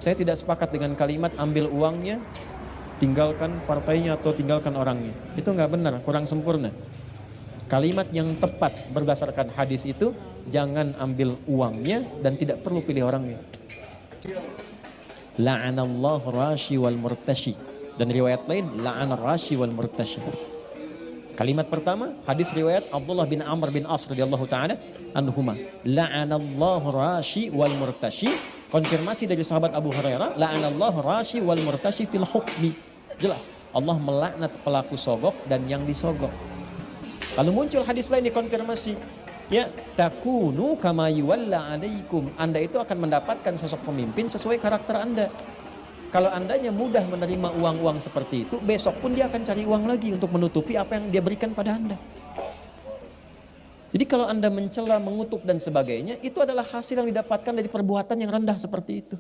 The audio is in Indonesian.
Saya tidak sepakat dengan kalimat ambil uangnya, tinggalkan partainya atau tinggalkan orangnya. Itu nggak benar, kurang sempurna. Kalimat yang tepat berdasarkan hadis itu, jangan ambil uangnya dan tidak perlu pilih orangnya. La'anallahu rashi wal murtashi. Dan riwayat lain, la'anar rashi wal murtashi. Kalimat pertama, hadis riwayat Abdullah bin Amr bin As radhiyallahu ta'ala anhuma. La'anallahu rashi wal murtashi. Konfirmasi dari sahabat Abu Hurairah, la'anallahu rashi wal murtashi fil hukmi. Jelas, Allah melaknat pelaku sogok dan yang disogok. Lalu muncul hadis lain dikonfirmasi, ya, takunu kama yuwalla alaikum. Anda itu akan mendapatkan sosok pemimpin sesuai karakter Anda. Kalau andanya mudah menerima uang-uang seperti itu, besok pun dia akan cari uang lagi untuk menutupi apa yang dia berikan pada Anda. Jadi kalau Anda mencela, mengutuk dan sebagainya, itu adalah hasil yang didapatkan dari perbuatan yang rendah seperti itu.